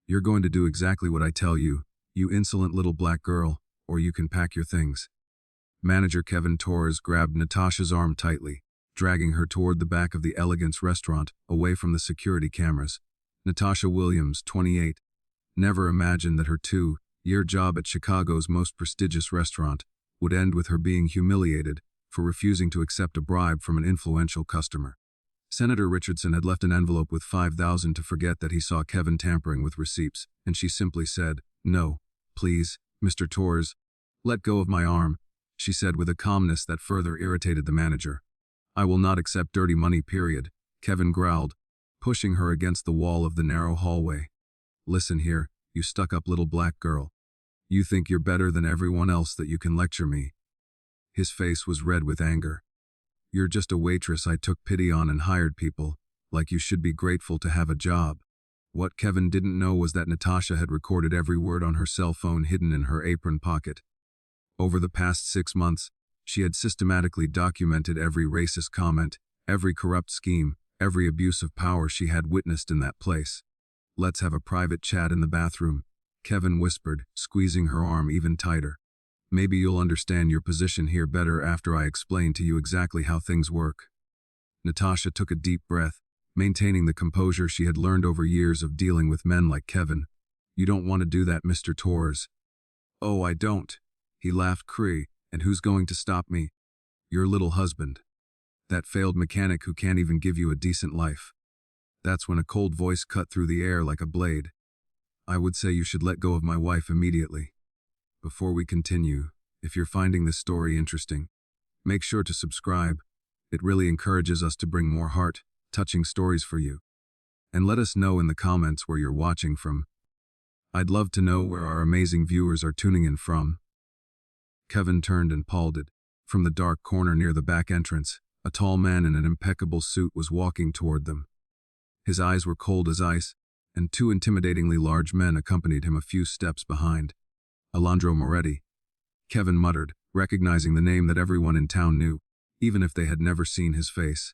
You're going to do exactly what I tell you, you insolent little black girl, or you can pack your things. Manager Kevin Torres grabbed Natasha's arm tightly, dragging her toward the back of the Elegance restaurant, away from the security cameras. Natasha Williams, 28, never imagined that her 2-year job at Chicago's most prestigious restaurant would end with her being humiliated for refusing to accept a bribe from an influential customer. Senator Richardson had left an envelope with $5,000 to forget that he saw Kevin tampering with receipts, and she simply said, "No, please, Mr. Torres, let go of my arm," she said with a calmness that further irritated the manager. "I will not accept dirty money, period," Kevin growled, pushing her against the wall of the narrow hallway. "Listen here, you stuck-up little black girl. You think you're better than everyone else that you can lecture me." His face was red with anger. "You're just a waitress I took pity on and hired people, like you should be grateful to have a job." What Kevin didn't know was that Natasha had recorded every word on her cell phone hidden in her apron pocket. Over the past 6 months, she had systematically documented every racist comment, every corrupt scheme, every abuse of power she had witnessed in that place. "Let's have a private chat in the bathroom," Kevin whispered, squeezing her arm even tighter. "Maybe you'll understand your position here better after I explain to you exactly how things work." Natasha took a deep breath, maintaining the composure she had learned over years of dealing with men like Kevin. "You don't want to do that, Mr. Torres." "Oh, I don't." He laughed Cree. "And who's going to stop me?" "Your little husband. That failed mechanic who can't even give you a decent life." That's when a cold voice cut through the air like a blade. "I would say you should let go of my wife immediately." Before we continue, if you're finding this story interesting, make sure to subscribe. It really encourages us to bring more heart-touching stories for you. And let us know in the comments where you're watching from. I'd love to know where our amazing viewers are tuning in from. Kevin turned and paused. From the dark corner near the back entrance, a tall man in an impeccable suit was walking toward them. His eyes were cold as ice, and 2 intimidatingly large men accompanied him a few steps behind. "Alessandro Moretti," Kevin muttered, recognizing the name that everyone in town knew, even if they had never seen his face.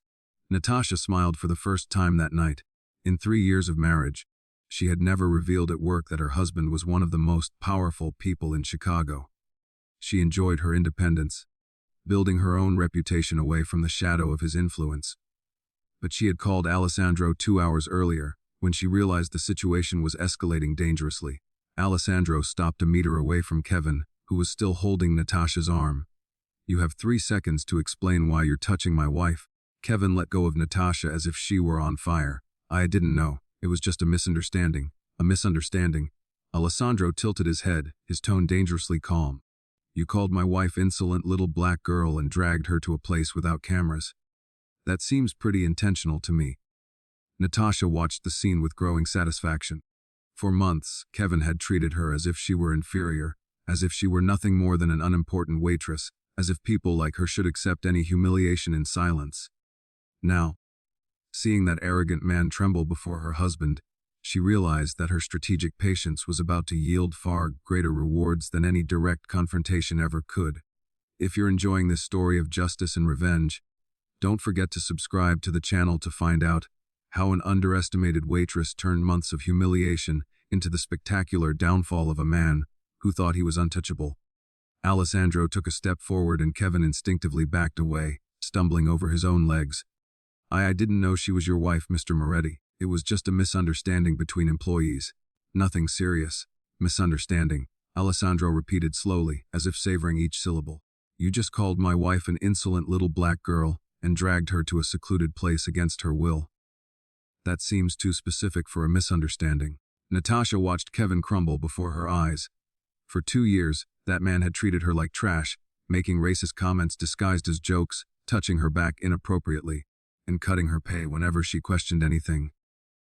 Natasha smiled for the first time that night. In 3 years of marriage, she had never revealed at work that her husband was one of the most powerful people in Chicago. She enjoyed her independence, building her own reputation away from the shadow of his influence. But she had called Alessandro 2 hours earlier, when she realized the situation was escalating dangerously. Alessandro stopped a meter away from Kevin, who was still holding Natasha's arm. "You have 3 seconds to explain why you're touching my wife." Kevin let go of Natasha as if she were on fire. "I didn't know. It was just a misunderstanding." "A misunderstanding?" Alessandro tilted his head, his tone dangerously calm. "You called my wife insolent little black girl and dragged her to a place without cameras. That seems pretty intentional to me." Natasha watched the scene with growing satisfaction. For months, Kevin had treated her as if she were inferior, as if she were nothing more than an unimportant waitress, as if people like her should accept any humiliation in silence. Now, seeing that arrogant man tremble before her husband, she realized that her strategic patience was about to yield far greater rewards than any direct confrontation ever could. If you're enjoying this story of justice and revenge, don't forget to subscribe to the channel to find out how an underestimated waitress turned months of humiliation into the spectacular downfall of a man who thought he was untouchable. Alessandro took a step forward and Kevin instinctively backed away, stumbling over his own legs. I didn't know she was your wife, Mr. Moretti. It was just a misunderstanding between employees. Nothing serious." "Misunderstanding," Alessandro repeated slowly, as if savoring each syllable. "You just called my wife an insolent little black girl and dragged her to a secluded place against her will. That seems too specific for a misunderstanding." Natasha watched Kevin crumble before her eyes. For 2 years, that man had treated her like trash, making racist comments disguised as jokes, touching her back inappropriately, and cutting her pay whenever she questioned anything.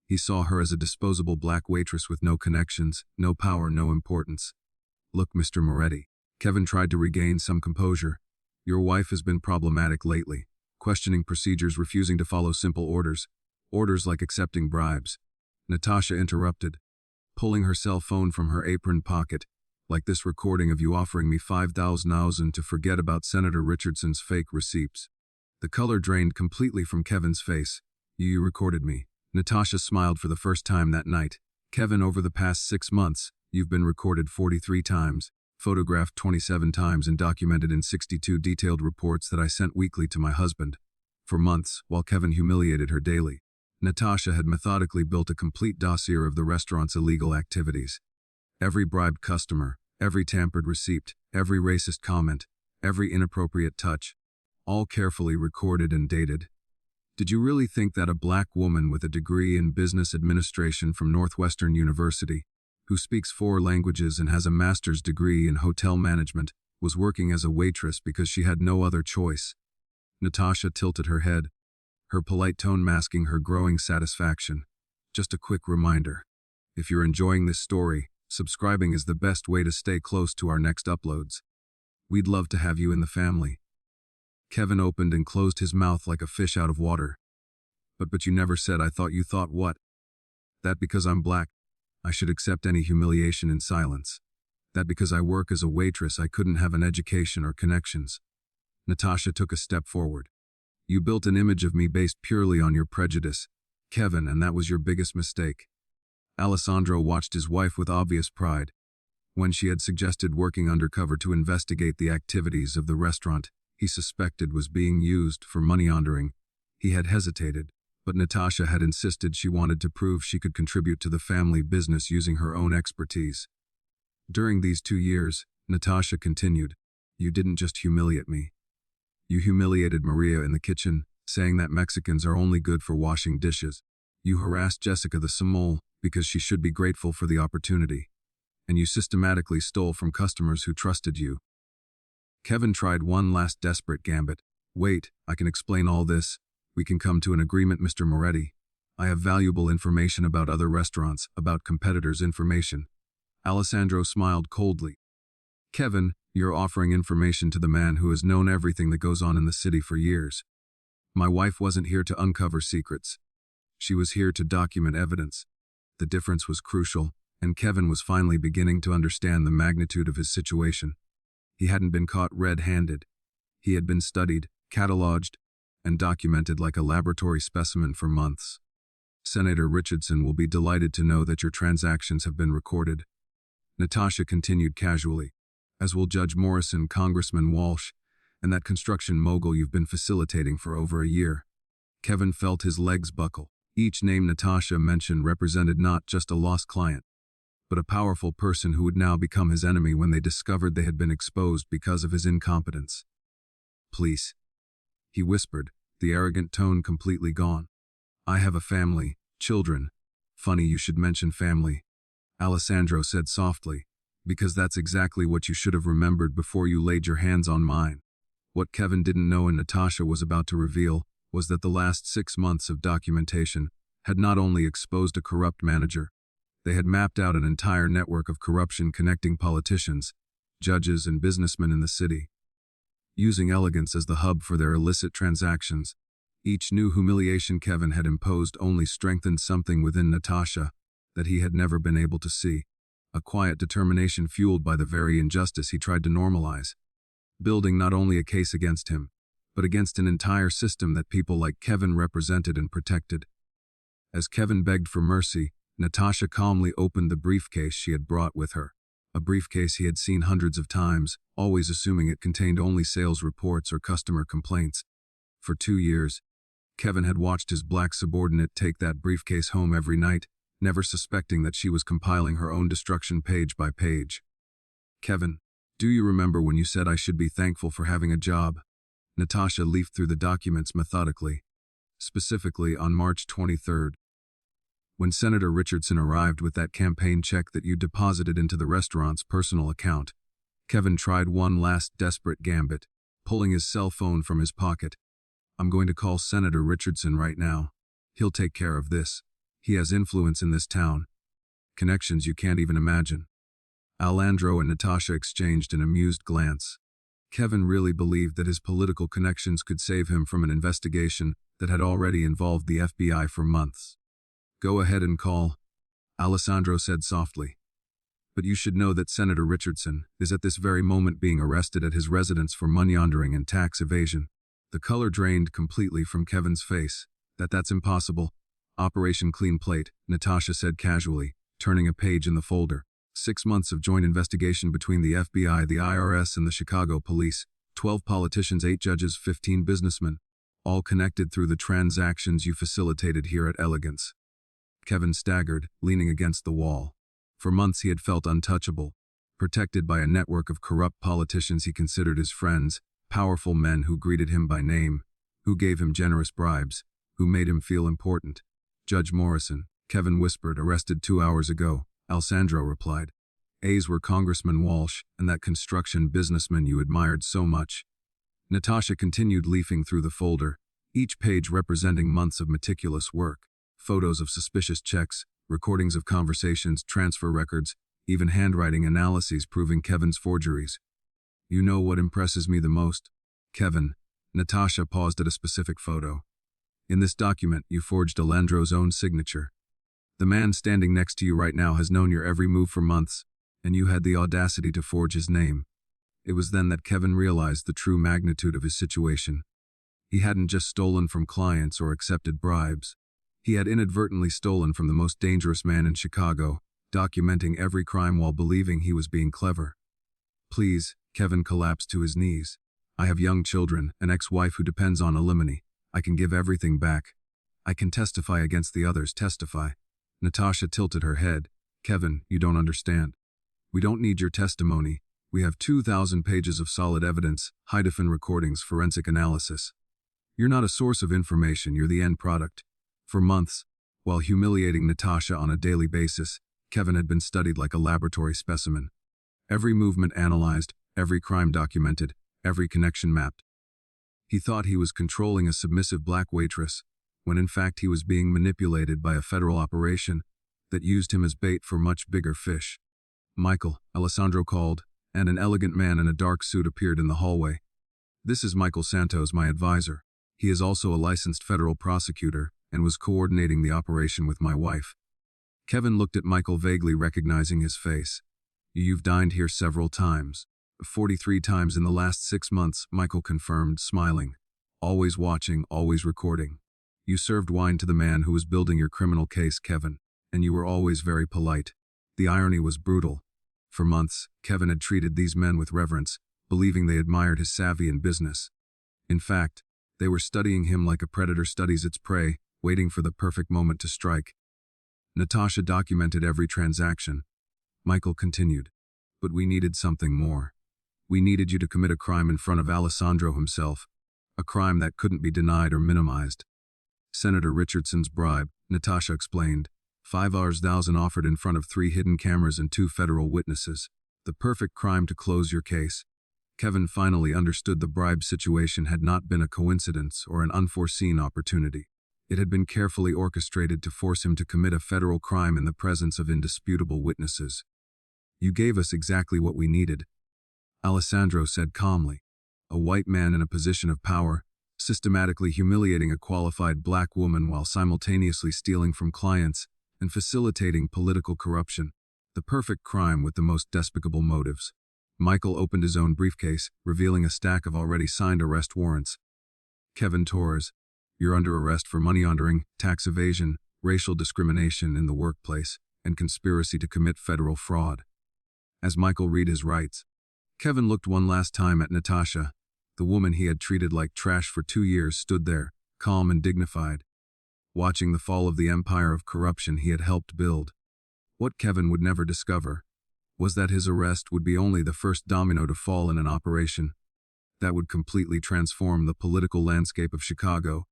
He saw her as a disposable black waitress with no connections, no power, no importance. "Look, Mr. Moretti." Kevin tried to regain some composure. "Your wife has been problematic lately, questioning procedures, refusing to follow simple orders like accepting bribes." Natasha interrupted, pulling her cell phone from her apron pocket. "Like this recording of you offering me $5,000 to forget about Senator Richardson's fake receipts." The color drained completely from Kevin's face. You recorded me." Natasha smiled for the first time that night. Kevin, over the past 6 months, you've been recorded 43 times, photographed 27 times, and documented in 62 detailed reports that I sent weekly to my husband. For months, while Kevin humiliated her daily, Natasha had methodically built a complete dossier of the restaurant's illegal activities. Every bribed customer, every tampered receipt, every racist comment, every inappropriate touch, all carefully recorded and dated. Did you really think that a black woman with a degree in business administration from Northwestern University, who speaks 4 languages and has a master's degree in hotel management, was working as a waitress because she had no other choice? Natasha tilted her head, her polite tone masking her growing satisfaction. Just a quick reminder. If you're enjoying this story, subscribing is the best way to stay close to our next uploads. We'd love to have you in the family. Kevin opened and closed his mouth like a fish out of water. But you never said. I thought you thought what? That because I'm black, I should accept any humiliation in silence. That because I work as a waitress, I couldn't have an education or connections. Natasha took a step forward. You built an image of me based purely on your prejudice, Kevin, and that was your biggest mistake. Alessandro watched his wife with obvious pride. When she had suggested working undercover to investigate the activities of the restaurant he suspected was being used for money laundering, he had hesitated, but Natasha had insisted she wanted to prove she could contribute to the family business using her own expertise. During these 2 years, Natasha continued, you didn't just humiliate me. You humiliated Maria in the kitchen, saying that Mexicans are only good for washing dishes. You harassed Jessica the Samole because she should be grateful for the opportunity. And you systematically stole from customers who trusted you. Kevin tried one last desperate gambit. Wait, I can explain all this. We can come to an agreement, Mr. Moretti. I have valuable information about other restaurants, about competitors' information. Alessandro smiled coldly. Kevin, you're offering information to the man who has known everything that goes on in the city for years. My wife wasn't here to uncover secrets. She was here to document evidence. The difference was crucial, and Kevin was finally beginning to understand the magnitude of his situation. He hadn't been caught red-handed. He had been studied, cataloged, and documented like a laboratory specimen for months. Senator Richardson will be delighted to know that your transactions have been recorded. Natasha continued casually, as will Judge Morrison, Congressman Walsh, and that construction mogul you've been facilitating for over a year. Kevin felt his legs buckle. Each name Natasha mentioned represented not just a lost client, but a powerful person who would now become his enemy when they discovered they had been exposed because of his incompetence. Please, he whispered, the arrogant tone completely gone. I have a family, children. Funny you should mention family, Alessandro said softly, because that's exactly what you should have remembered before you laid your hands on mine. What Kevin didn't know and Natasha was about to reveal was that the last 6 months of documentation had not only exposed a corrupt manager, they had mapped out an entire network of corruption connecting politicians, judges, and businessmen in the city. Using elegance as the hub for their illicit transactions, each new humiliation Kevin had imposed only strengthened something within Natasha that he had never been able to see, a quiet determination fueled by the very injustice he tried to normalize, building not only a case against him, but against an entire system that people like Kevin represented and protected. As Kevin begged for mercy, Natasha calmly opened the briefcase she had brought with her, a briefcase he had seen hundreds of times, always assuming it contained only sales reports or customer complaints. For 2 years, Kevin had watched his black subordinate take that briefcase home every night, never suspecting that she was compiling her own destruction page by page. Kevin, do you remember when you said I should be thankful for having a job? Natasha leafed through the documents methodically, specifically on March 23rd. When Senator Richardson arrived with that campaign check that you deposited into the restaurant's personal account, Kevin tried one last desperate gambit, pulling his cell phone from his pocket. I'm going to call Senator Richardson right now. He'll take care of this. He has influence in this town. Connections you can't even imagine. Alessandro and Natasha exchanged an amused glance. Kevin really believed that his political connections could save him from an investigation that had already involved the FBI for months. Go ahead and call, Alessandro said softly. But you should know that Senator Richardson is at this very moment being arrested at his residence for money laundering and tax evasion. The color drained completely from Kevin's face. That's impossible. Operation Clean Plate, Natasha said casually, turning a page in the folder. 6 months of joint investigation between the FBI, the IRS, and the Chicago police. 12 politicians, 8 judges, 15 businessmen. All connected through the transactions you facilitated here at Elegance. Kevin staggered, leaning against the wall. For months he had felt untouchable, protected by a network of corrupt politicians he considered his friends, powerful men who greeted him by name, who gave him generous bribes, who made him feel important. Judge Morrison, Kevin whispered, arrested 2 hours ago. Alessandro replied. A's were Congressman Walsh and that construction businessman you admired so much. Natasha continued leafing through the folder, each page representing months of meticulous work. Photos of suspicious checks, recordings of conversations, transfer records, even handwriting analyses proving Kevin's forgeries. You know what impresses me the most? Kevin. Natasha paused at a specific photo. In this document, you forged Alessandro's own signature. The man standing next to you right now has known your every move for months, and you had the audacity to forge his name. It was then that Kevin realized the true magnitude of his situation. He hadn't just stolen from clients or accepted bribes. He had inadvertently stolen from the most dangerous man in Chicago, documenting every crime while believing he was being clever. Please, Kevin collapsed to his knees. I have young children, an ex-wife who depends on alimony. I can give everything back. I can testify against the others, testify. Natasha tilted her head. Kevin, you don't understand. We don't need your testimony. We have 2,000 pages of solid evidence, high-definition recordings, forensic analysis. You're not a source of information, you're the end product. For months, while humiliating Natasha on a daily basis, Kevin had been studied like a laboratory specimen. Every movement analyzed, every crime documented, every connection mapped. He thought he was controlling a submissive black waitress, when in fact he was being manipulated by a federal operation that used him as bait for much bigger fish. Michael, Alessandro called, and an elegant man in a dark suit appeared in the hallway. This is Michael Santos, my advisor. He is also a licensed federal prosecutor and was coordinating the operation with my wife. Kevin looked at Michael, vaguely recognizing his face. You've dined here several times. 43 times in the last 6 months, Michael confirmed, smiling. Always watching, always recording. You served wine to the man who was building your criminal case, Kevin, and you were always very polite. The irony was brutal. For months, Kevin had treated these men with reverence, believing they admired his savvy in business. In fact, they were studying him like a predator studies its prey, waiting for the perfect moment to strike. Natasha documented every transaction. Michael continued. But we needed something more. We needed you to commit a crime in front of Alessandro himself, a crime that couldn't be denied or minimized. Senator Richardson's bribe, Natasha explained. $5,000 offered in front of 3 hidden cameras and 2 federal witnesses. The perfect crime to close your case. Kevin finally understood the bribe situation had not been a coincidence or an unforeseen opportunity. It had been carefully orchestrated to force him to commit a federal crime in the presence of indisputable witnesses. You gave us exactly what we needed, Alessandro said calmly. A white man in a position of power, systematically humiliating a qualified black woman while simultaneously stealing from clients and facilitating political corruption. The perfect crime with the most despicable motives. Michael opened his own briefcase, revealing a stack of already signed arrest warrants. Kevin Torres, you're under arrest for money laundering, tax evasion, racial discrimination in the workplace, and conspiracy to commit federal fraud. As Michael read his rights, Kevin looked one last time at Natasha. The woman he had treated like trash for 2 years stood there, calm and dignified, watching the fall of the empire of corruption he had helped build. What Kevin would never discover was that his arrest would be only the first domino to fall in an operation that would completely transform the political landscape of Chicago,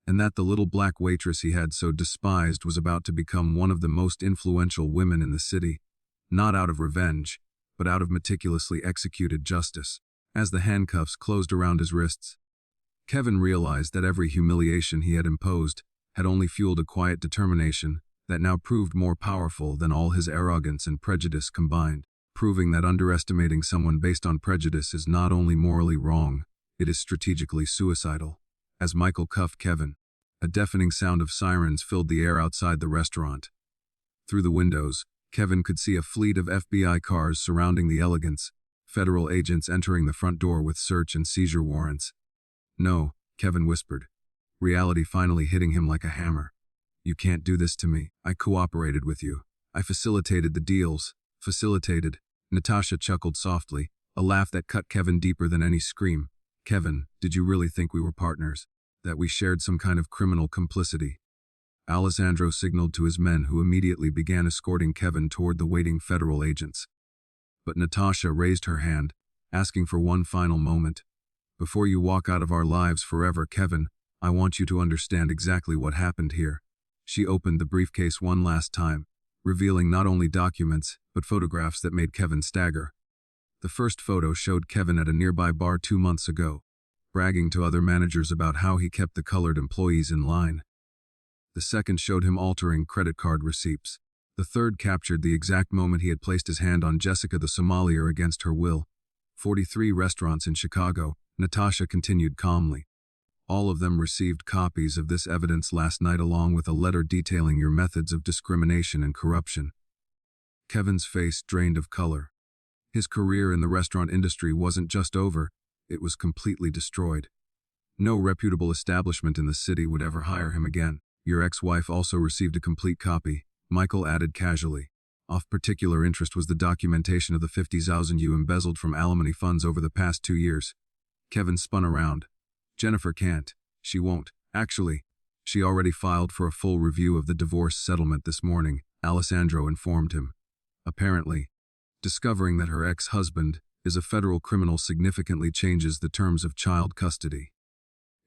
and that the little black waitress he had so despised was about to become one of the most influential women in the city, not out of revenge, but out of meticulously executed justice. As the handcuffs closed around his wrists, Kevin realized that every humiliation he had imposed had only fueled a quiet determination that now proved more powerful than all his arrogance and prejudice combined, proving that underestimating someone based on prejudice is not only morally wrong, it is strategically suicidal. As Michael cuffed Kevin, a deafening sound of sirens filled the air outside the restaurant. Through the windows, Kevin could see a fleet of FBI cars surrounding the Elegance, federal agents entering the front door with search and seizure warrants. No, Kevin whispered, reality finally hitting him like a hammer. You can't do this to me. I cooperated with you. I facilitated the deals. Facilitated. Natasha chuckled softly, a laugh that cut Kevin deeper than any scream. Kevin, did you really think we were partners? That we shared some kind of criminal complicity? Alessandro signaled to his men, who immediately began escorting Kevin toward the waiting federal agents. But Natasha raised her hand, asking for one final moment. Before you walk out of our lives forever, Kevin, I want you to understand exactly what happened here. She opened the briefcase one last time, revealing not only documents, but photographs that made Kevin stagger. The first photo showed Kevin at a nearby bar 2 months ago, bragging to other managers about how he kept the colored employees in line. The second showed him altering credit card receipts. The third captured the exact moment he had placed his hand on Jessica the Somalier against her will. 43 restaurants in Chicago, Natasha continued calmly. All of them received copies of this evidence last night, along with a letter detailing your methods of discrimination and corruption. Kevin's face drained of color. His career in the restaurant industry wasn't just over, it was completely destroyed. No reputable establishment in the city would ever hire him again. Your ex-wife also received a complete copy, Michael added casually. Of particular interest was the documentation of the $50,000 you embezzled from alimony funds over the past 2 years. Kevin spun around. Jennifer can't. She won't. Actually, she already filed for a full review of the divorce settlement this morning, Alessandro informed him. Apparently, discovering that her ex-husband is a federal criminal significantly changes the terms of child custody.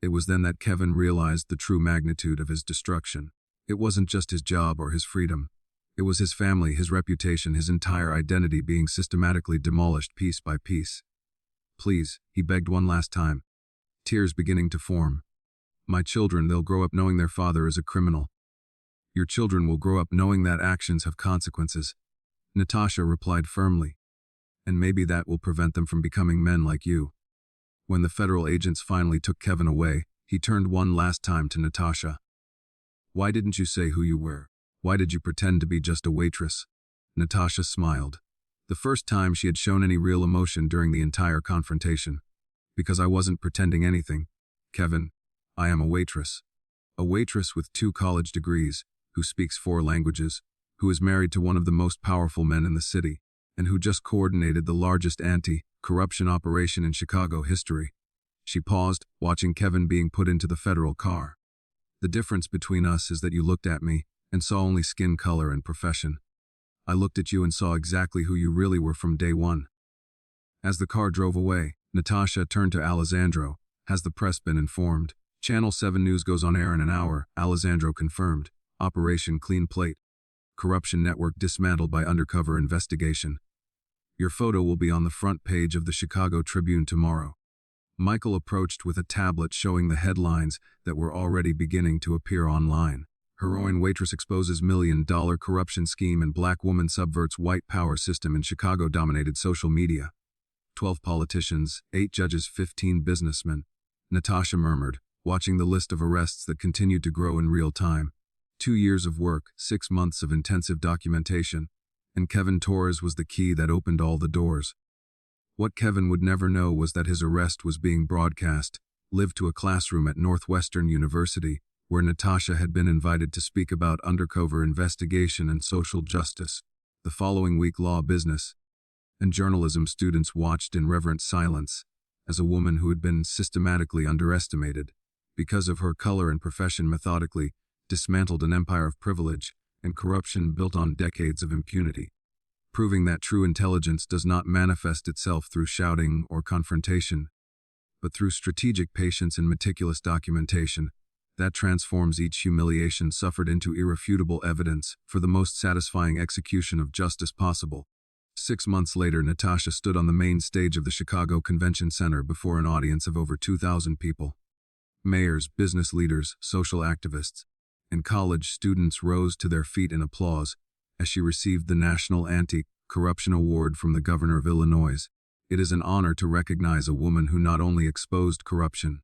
It was then that Kevin realized the true magnitude of his destruction. It wasn't just his job or his freedom. It was his family, his reputation, his entire identity being systematically demolished piece by piece. Please, he begged one last time, tears beginning to form. My children, they'll grow up knowing their father is a criminal. Your children will grow up knowing that actions have consequences, Natasha replied firmly. And maybe that will prevent them from becoming men like you. When the federal agents finally took Kevin away, he turned one last time to Natasha. Why didn't you say who you were? Why did you pretend to be just a waitress? Natasha smiled. The first time she had shown any real emotion during the entire confrontation. Because I wasn't pretending anything. Kevin, I am a waitress. A waitress with 2 college degrees, who speaks 4 languages, who is married to one of the most powerful men in the city, and who just coordinated the largest anti-corruption operation in Chicago history. She paused, watching Kevin being put into the federal car. The difference between us is that you looked at me and saw only skin color and profession. I looked at you and saw exactly who you really were from day one. As the car drove away, Natasha turned to Alessandro. Has the press been informed? Channel 7 News goes on air in an hour, Alessandro confirmed. Operation Clean Plate. Corruption network dismantled by undercover investigation. Your photo will be on the front page of the Chicago Tribune tomorrow. Michael approached with a tablet showing the headlines that were already beginning to appear online. Heroin waitress exposes $1 million corruption scheme and black woman subverts white power system in Chicago-dominated social media. 12 politicians, 8 judges, 15 businessmen. Natasha murmured, watching the list of arrests that continued to grow in real time. 2 years of work, 6 months of intensive documentation, and Kevin Torres was the key that opened all the doors. What Kevin would never know was that his arrest was being broadcast, lived to a classroom at Northwestern University, where Natasha had been invited to speak about undercover investigation and social justice. The following week, law, business, and journalism students watched in reverent silence as a woman who had been systematically underestimated, because of her color and profession, methodically dismantled an empire of privilege and corruption built on decades of impunity, proving that true intelligence does not manifest itself through shouting or confrontation, but through strategic patience and meticulous documentation that transforms each humiliation suffered into irrefutable evidence for the most satisfying execution of justice possible. 6 months later, Natasha stood on the main stage of the Chicago Convention Center before an audience of over 2,000 people. Mayors, business leaders, social activists, and college students rose to their feet in applause as she received the National Anti-Corruption Award from the governor of Illinois. It is an honor to recognize a woman who not only exposed corruption,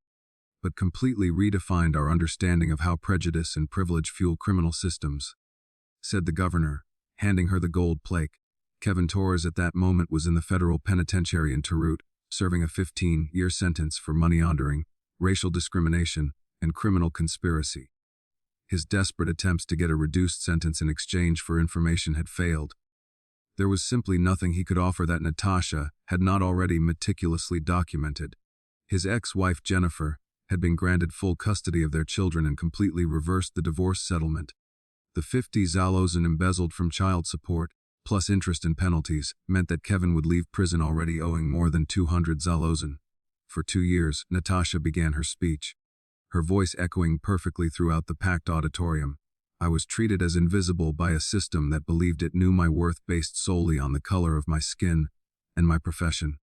but completely redefined our understanding of how prejudice and privilege fuel criminal systems, said the governor, handing her the gold plaque. Kevin Torres at that moment was in the federal penitentiary in Turut, serving a 15-year sentence for money laundering, racial discrimination, and criminal conspiracy. His desperate attempts to get a reduced sentence in exchange for information had failed. There was simply nothing he could offer that Natasha had not already meticulously documented. His ex-wife Jennifer had been granted full custody of their children and completely reversed the divorce settlement. The 50 zalozen embezzled from child support, plus interest and penalties, meant that Kevin would leave prison already owing more than 200 zalozen. For 2 years, Natasha began her speech, her voice echoing perfectly throughout the packed auditorium. I was treated as invisible by a system that believed it knew my worth based solely on the color of my skin and my profession.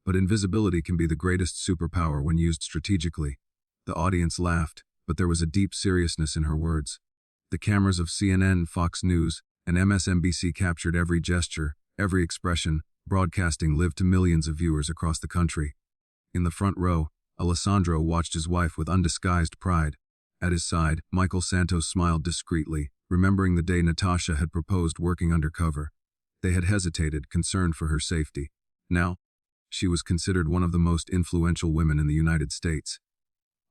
But invisibility can be the greatest superpower when used strategically. The audience laughed, but there was a deep seriousness in her words. The cameras of CNN, Fox News, and MSNBC captured every gesture, every expression, broadcasting live to millions of viewers across the country. In the front row, Alessandro watched his wife with undisguised pride. At his side, Michael Santos smiled discreetly, remembering the day Natasha had proposed working undercover. They had hesitated, concerned for her safety. Now, she was considered one of the most influential women in the United States.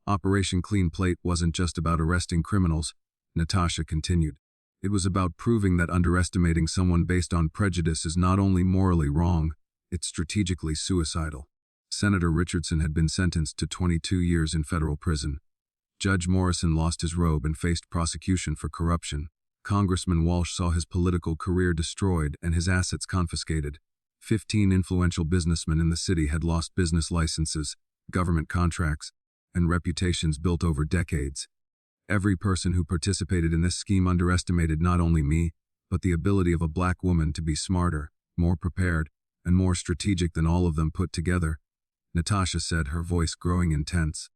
Operation Clean Plate wasn't just about arresting criminals, Natasha continued. It was about proving that underestimating someone based on prejudice is not only morally wrong, it's strategically suicidal. Senator Richardson had been sentenced to 22 years in federal prison. Judge Morrison lost his robe and faced prosecution for corruption. Congressman Walsh saw his political career destroyed and his assets confiscated. 15 influential businessmen in the city had lost business licenses, government contracts, and reputations built over decades. Every person who participated in this scheme underestimated not only me, but the ability of a black woman to be smarter, more prepared, and more strategic than all of them put together, Natasha said, her voice growing intense.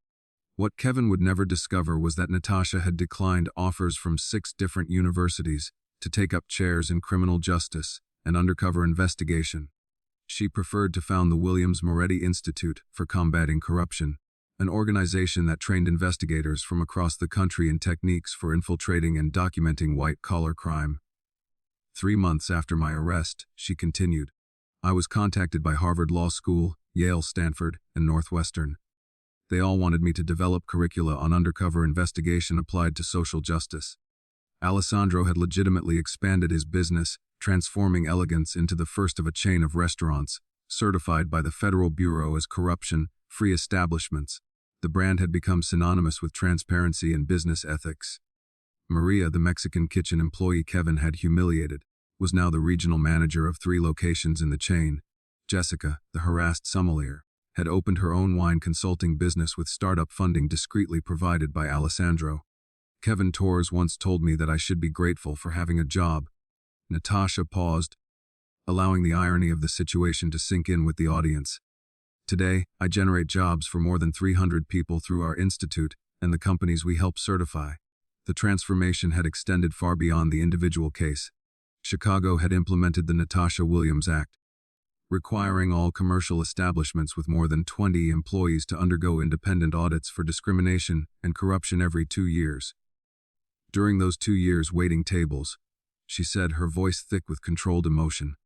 What Kevin would never discover was that Natasha had declined offers from 6 different universities to take up chairs in criminal justice and undercover investigation. She preferred to found the Williams Moretti Institute for Combating Corruption, an organization that trained investigators from across the country in techniques for infiltrating and documenting white-collar crime. 3 months after my arrest, she continued, I was contacted by Harvard Law School, Yale, Stanford, and Northwestern. They all wanted me to develop curricula on undercover investigation applied to social justice. Alessandro had legitimately expanded his business, transforming Elegance into the first of a chain of restaurants, certified by the Federal Bureau as corruption-free establishments. The brand had become synonymous with transparency and business ethics. Maria, the Mexican kitchen employee Kevin had humiliated, was now the regional manager of 3 locations in the chain. Jessica, the harassed sommelier, had opened her own wine consulting business with startup funding discreetly provided by Alessandro. Kevin Torres once told me that I should be grateful for having a job. Natasha paused, allowing the irony of the situation to sink in with the audience. Today, I generate jobs for more than 300 people through our institute and the companies we help certify. The transformation had extended far beyond the individual case. Chicago had implemented the Natasha Williams Act, requiring all commercial establishments with more than 20 employees to undergo independent audits for discrimination and corruption every 2 years. During those 2 years waiting tables, she said, her voice thick with controlled emotion,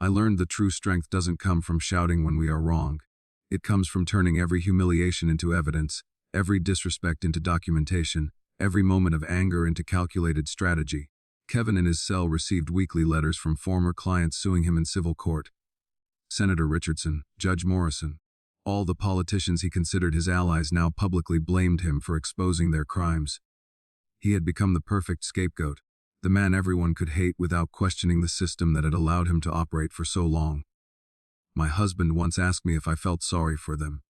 I learned the true strength doesn't come from shouting when we are wrong. It comes from turning every humiliation into evidence, every disrespect into documentation, every moment of anger into calculated strategy. Kevin in his cell received weekly letters from former clients suing him in civil court. Senator Richardson, Judge Morrison, all the politicians he considered his allies now publicly blamed him for exposing their crimes. He had become the perfect scapegoat, the man everyone could hate without questioning the system that had allowed him to operate for so long. My husband once asked me if I felt sorry for them.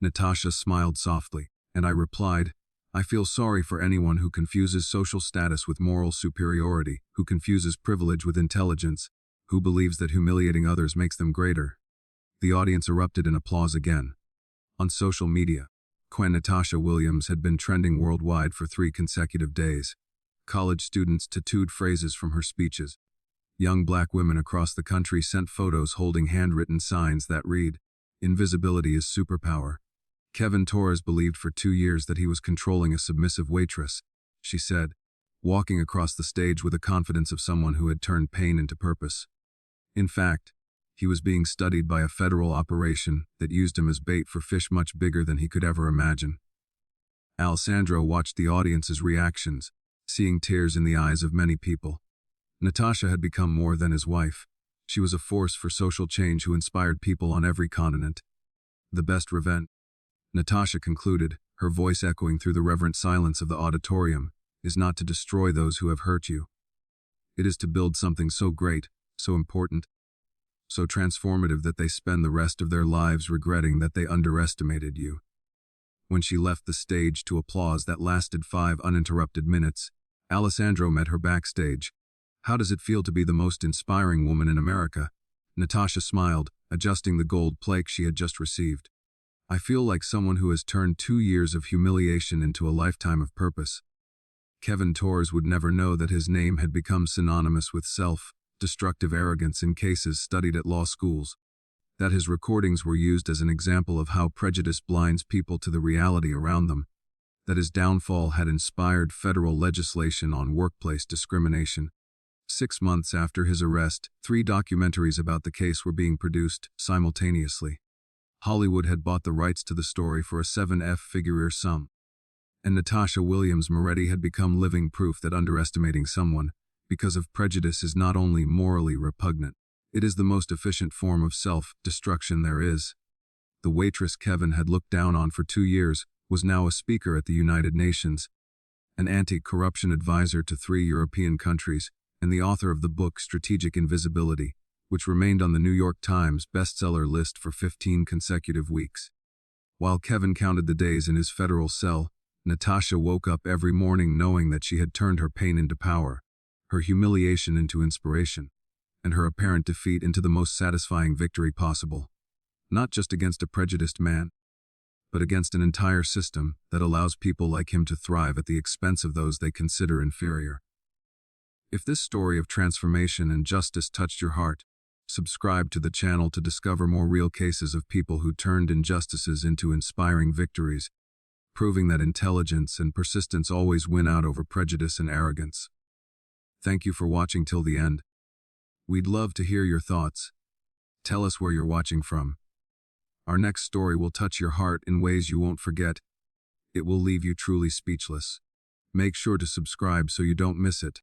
Natasha smiled softly, and I replied, I feel sorry for anyone who confuses social status with moral superiority, who confuses privilege with intelligence, who believes that humiliating others makes them greater. The audience erupted in applause again. On social media, Queen Natasha Williams had been trending worldwide for 3 consecutive days. College students tattooed phrases from her speeches. Young black women across the country sent photos holding handwritten signs that read, Invisibility is superpower. Kevin Torres believed for 2 years that he was controlling a submissive waitress, she said, walking across the stage with the confidence of someone who had turned pain into purpose. In fact, he was being studied by a federal operation that used him as bait for fish much bigger than he could ever imagine. Alessandro watched the audience's reactions, seeing tears in the eyes of many people. Natasha had become more than his wife. She was a force for social change who inspired people on every continent. The best revenge, Natasha concluded, her voice echoing through the reverent silence of the auditorium, is not to destroy those who have hurt you. It is to build something so great, so important, so transformative that they spend the rest of their lives regretting that they underestimated you. When she left the stage to applause that lasted 5 uninterrupted minutes, Alessandro met her backstage. How does it feel to be the most inspiring woman in America? Natasha smiled, adjusting the gold plaque she had just received. I feel like someone who has turned 2 years of humiliation into a lifetime of purpose. Kevin Torres would never know that his name had become synonymous with self-destructive arrogance in cases studied at law schools. That his recordings were used as an example of how prejudice blinds people to the reality around them. That his downfall had inspired federal legislation on workplace discrimination. 6 months after his arrest, 3 documentaries about the case were being produced simultaneously. Hollywood had bought the rights to the story for a 7-figure sum. And Natasha Williams Moretti had become living proof that underestimating someone, because of prejudice, is not only morally repugnant, it is the most efficient form of self-destruction there is. The waitress Kevin had looked down on for 2 years was now a speaker at the United Nations, an anti-corruption advisor to 3 European countries, and the author of the book Strategic Invisibility, which remained on the New York Times bestseller list for 15 consecutive weeks. While Kevin counted the days in his federal cell, Natasha woke up every morning knowing that she had turned her pain into power, her humiliation into inspiration, and her apparent defeat into the most satisfying victory possible. Not just against a prejudiced man, but against an entire system that allows people like him to thrive at the expense of those they consider inferior. If this story of transformation and justice touched your heart, subscribe to the channel to discover more real cases of people who turned injustices into inspiring victories, proving that intelligence and persistence always win out over prejudice and arrogance. Thank you for watching till the end. We'd love to hear your thoughts. Tell us where you're watching from. Our next story will touch your heart in ways you won't forget. It will leave you truly speechless. Make sure to subscribe so you don't miss it.